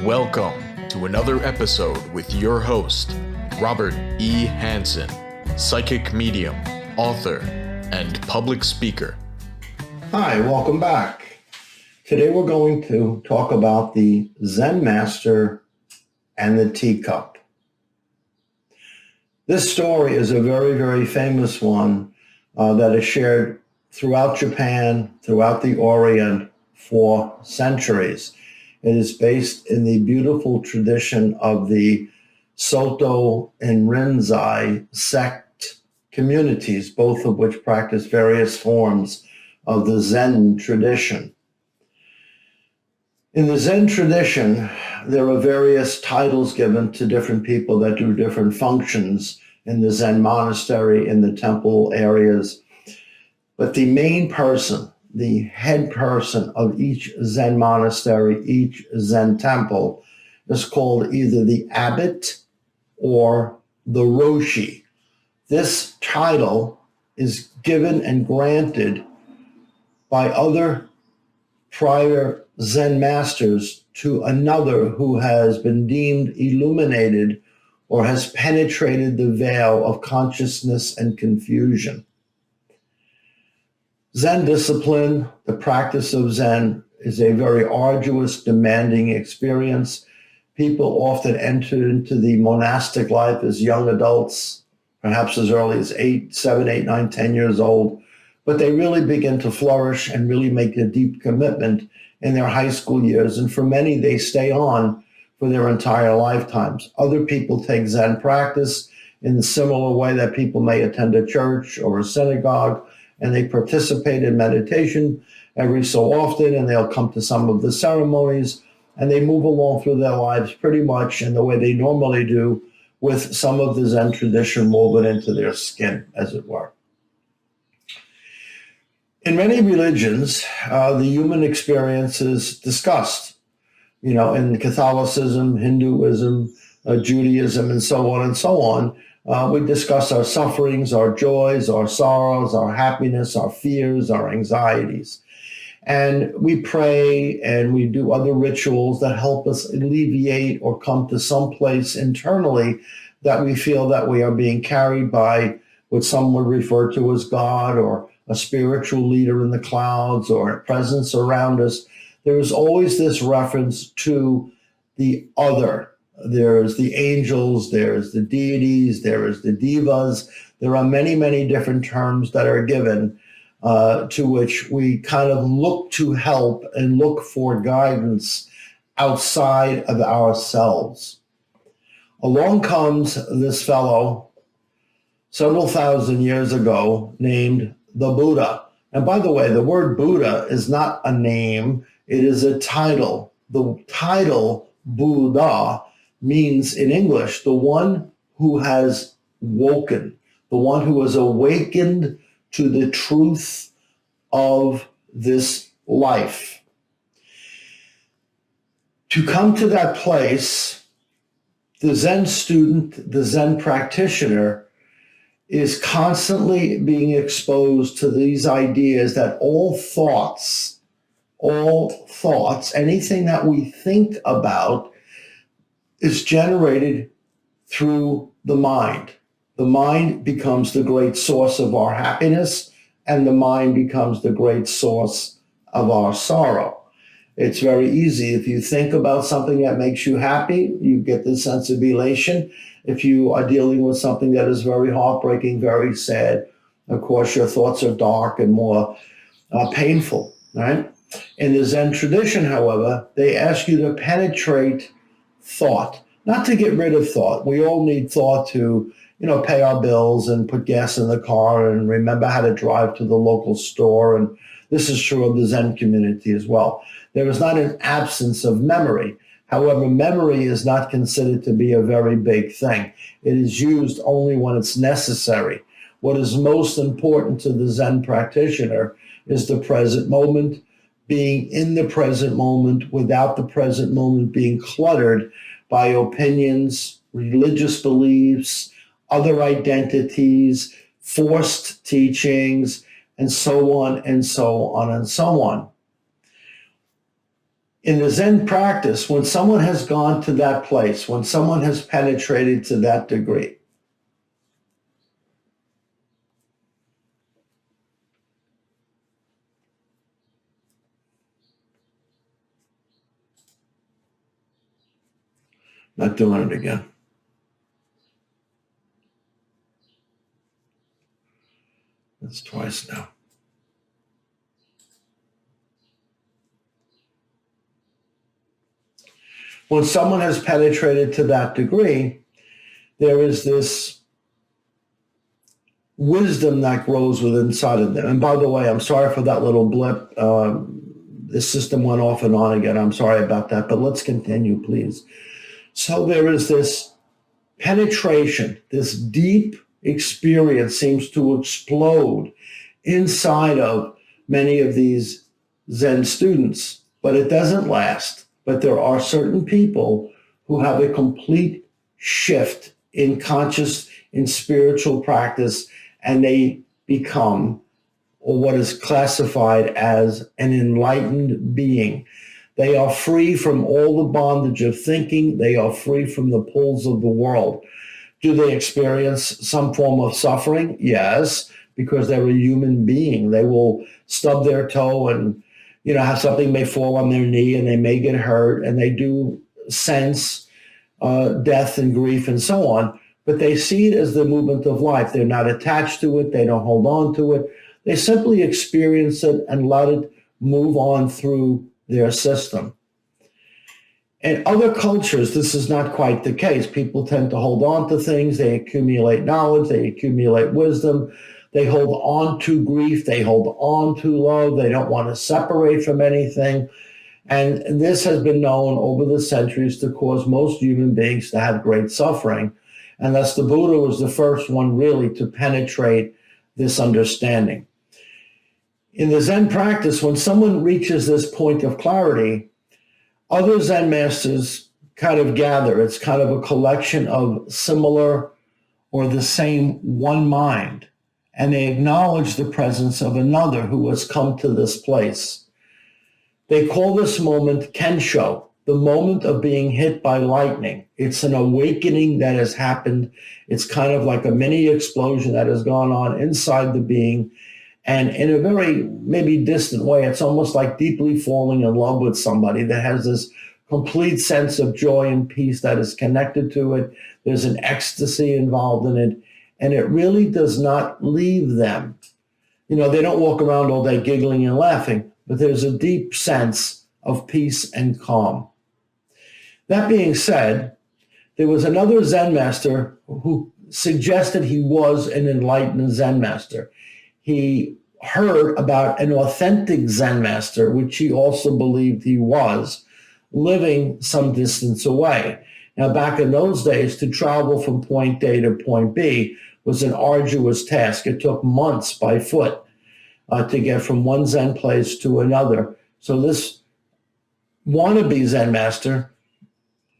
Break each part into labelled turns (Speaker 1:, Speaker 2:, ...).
Speaker 1: Welcome to another episode with your host, Robert E. Hansen, psychic medium, author, and public speaker.
Speaker 2: Hi, welcome back. Today we're going to talk about the Zen Master and the teacup. This story is a very, very famous one that is shared throughout Japan, throughout the Orient for centuries. It is based in the beautiful tradition of the Soto and Rinzai sect communities, both of which practice various forms of the Zen tradition. In the Zen tradition, there are various titles given to different people that do different functions in the Zen monastery, in the temple areas. But the main person, the head person of each Zen monastery, each Zen temple, is called either the abbot or the roshi. This title is given and granted by other prior Zen masters to another who has been deemed illuminated or has penetrated the veil of consciousness and confusion. Zen discipline, the practice of Zen, is a very arduous, demanding experience. People often enter into the monastic life as young adults, perhaps as early as 7, 8, 9, 10 years old, but they really begin to flourish and really make a deep commitment in their high school years. And for many, they stay on for their entire lifetimes. Other people take Zen practice in a similar way that people may attend a church or a synagogue, and they participate in meditation every so often, and they'll come to some of the ceremonies, and they move along through their lives pretty much in the way they normally do, with some of the Zen tradition woven into their skin, as it were. In many religions, the human experience is discussed. In Catholicism, Hinduism, Judaism, and so on and so on. We discuss our sufferings, our joys, our sorrows, our happiness, our fears, our anxieties. And we pray and we do other rituals that help us alleviate or come to some place internally that we feel that we are being carried by what some would refer to as God or a spiritual leader in the clouds or a presence around us. There is always this reference to the other. There's the angels, there's the deities, there is the devas. There are many, many different terms that are given to which we kind of look to help and look for guidance outside of ourselves. Along comes this fellow several thousand years ago named the Buddha. And by the way, the word Buddha is not a name, it is a title. The title Buddha means in English, the one who has woken, the one who has awakened to the truth of this life. To come to that place, the Zen student, the Zen practitioner, is constantly being exposed to these ideas that all thoughts, anything that we think about is generated through the mind. The mind becomes the great source of our happiness, and the mind becomes the great source of our sorrow. It's very easy. If you think about something that makes you happy, you get this sense of elation. If you are dealing with something that is very heartbreaking, very sad, of course, your thoughts are dark and more painful, right? In the Zen tradition, however, they ask you to penetrate thought, not to get rid of thought. We all need thought to, pay our bills and put gas in the car and remember how to drive to the local store. And this is true of the Zen community as well. There is not an absence of memory. However, memory is not considered to be a very big thing. It is used only when it's necessary. What is most important to the Zen practitioner is the present moment, being in the present moment without the present moment being cluttered by opinions, religious beliefs, other identities, forced teachings, and so on and so on and so on. In the Zen practice, when someone has gone to that place, when someone has penetrated to that degree, not doing it again. That's twice now. When someone has penetrated to that degree, there is this wisdom that grows within inside of them. And by the way, I'm sorry for that little blip. The system went off and on again. I'm sorry about that, but let's continue, please. So there is this penetration, this deep experience seems to explode inside of many of these Zen students, but it doesn't last. But there are certain people who have a complete shift in conscious, in spiritual practice, and they become, or what is classified as, an enlightened being. They are free from all the bondage of thinking. They are free from the pulls of the world. Do they experience some form of suffering? Yes, because they're a human being. They will stub their toe and have something may fall on their knee and they may get hurt, and they do sense death and grief and so on, but they see it as the movement of life. They're not attached to it. They don't hold on to it. They simply experience it and let it move on through their system. In other cultures, this is not quite the case. People tend to hold on to things. They accumulate knowledge. They accumulate wisdom. They hold on to grief. They hold on to love. They don't want to separate from anything. And this has been known over the centuries to cause most human beings to have great suffering. And thus the Buddha was the first one really to penetrate this understanding. In the Zen practice, when someone reaches this point of clarity, other Zen masters kind of gather. It's kind of a collection of similar or the same one mind. And they acknowledge the presence of another who has come to this place. They call this moment Kensho, the moment of being hit by lightning. It's an awakening that has happened. It's kind of like a mini explosion that has gone on inside the being. And in a very maybe distant way, it's almost like deeply falling in love with somebody that has this complete sense of joy and peace that is connected to it. There's an ecstasy involved in it. And it really does not leave them. They don't walk around all day giggling and laughing, but there's a deep sense of peace and calm. That being said, there was another Zen master who suggested he was an enlightened Zen master. He heard about an authentic Zen master, which he also believed he was, living some distance away. Now, back in those days, to travel from point A to point B was an arduous task. It took months by foot to get from one Zen place to another. So this wannabe Zen master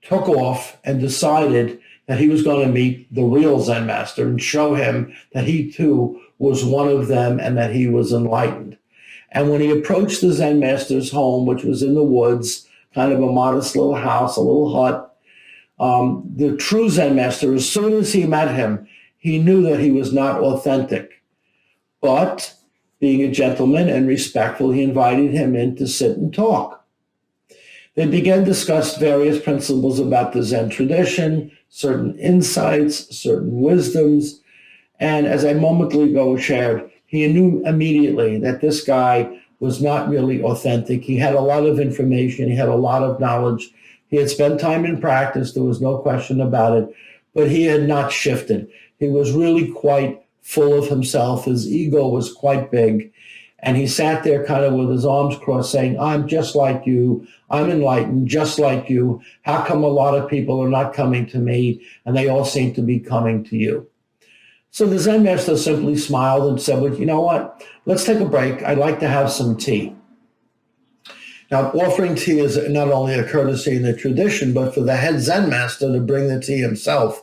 Speaker 2: took off and decided that he was going to meet the real Zen master and show him that he too was one of them and that he was enlightened. And when he approached the Zen master's home, which was in the woods, kind of a modest little house, a little hut, the true Zen master, as soon as he met him, he knew that he was not authentic. But being a gentleman and respectful, he invited him in to sit and talk. They began to discuss various principles about the Zen tradition, certain insights, certain wisdoms. And as I momently ago shared, he knew immediately that this guy was not really authentic. He had a lot of information. He had a lot of knowledge. He had spent time in practice. There was no question about it. But he had not shifted. He was really quite full of himself. His ego was quite big. And he sat there kind of with his arms crossed saying, I'm just like you. I'm enlightened just like you. How come a lot of people are not coming to me and they all seem to be coming to you? So the Zen master simply smiled and said, well, you know what? Let's take a break. I'd like to have some tea. Now, offering tea is not only a courtesy in the tradition, but for the head Zen master to bring the tea himself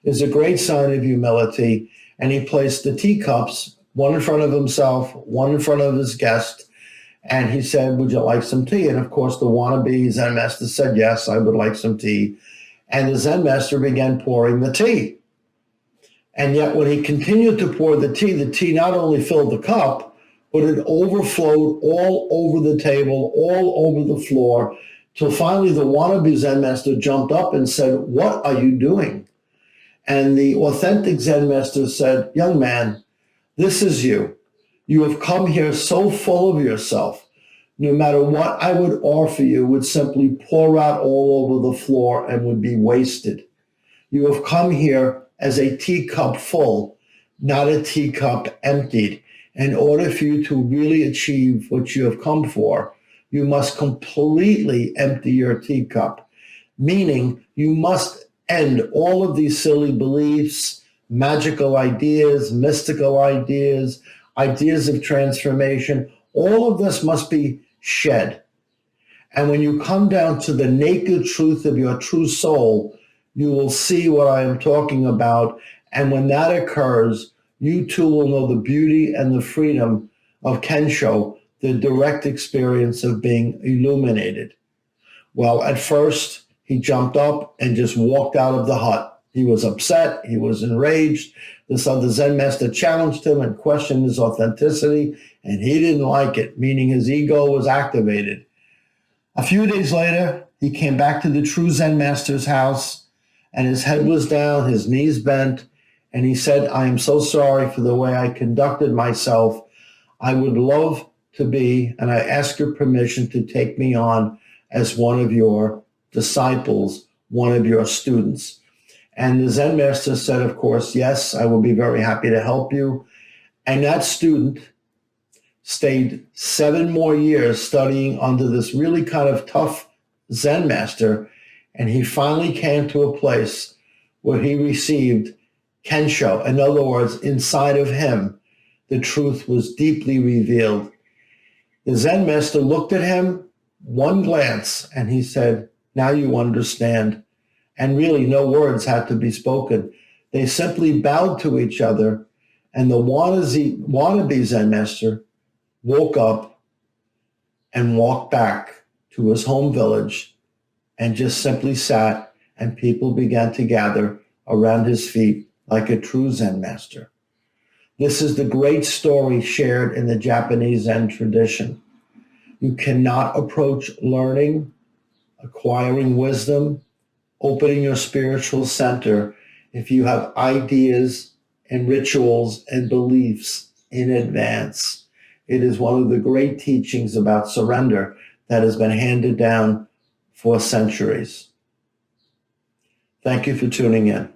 Speaker 2: is a great sign of humility. And he placed the teacups, one in front of himself, one in front of his guest. And he said, would you like some tea? And of course, the wannabe Zen master said, yes, I would like some tea. And the Zen master began pouring the tea. And yet when he continued to pour the tea not only filled the cup, but it overflowed all over the table, all over the floor, till finally the wannabe Zen master jumped up and said, what are you doing? And the authentic Zen master said, young man, this is you. You have come here so full of yourself. No matter what I would offer you would simply pour out all over the floor and would be wasted. You have come here as a teacup full, not a teacup emptied. In order for you to really achieve what you have come for, you must completely empty your teacup, meaning you must end all of these silly beliefs, magical ideas, mystical ideas, ideas of transformation. All of this must be shed. And when you come down to the naked truth of your true soul, you will see what I am talking about. And when that occurs, you too will know the beauty and the freedom of Kensho, the direct experience of being illuminated. Well, at first, he jumped up and just walked out of the hut. He was upset. He was enraged. This other Zen master challenged him and questioned his authenticity, and he didn't like it, meaning his ego was activated. A few days later, he came back to the true Zen master's house, and his head was down, his knees bent, and he said, I am so sorry for the way I conducted myself. I would love to be, and I ask your permission to take me on as one of your disciples, one of your students. And the Zen master said, of course, yes, I will be very happy to help you. And that student stayed 7 more years studying under this really kind of tough Zen master. And he finally came to a place where he received Kensho. In other words, inside of him, the truth was deeply revealed. The Zen master looked at him, one glance, and he said, now you understand. And really no words had to be spoken. They simply bowed to each other, and the wannabe Zen master woke up and walked back to his home village and just simply sat, and people began to gather around his feet like a true Zen master. This is the great story shared in the Japanese Zen tradition. You cannot approach learning, acquiring wisdom, opening your spiritual center if you have ideas and rituals and beliefs in advance. It is one of the great teachings about surrender that has been handed down for centuries. Thank you for tuning in.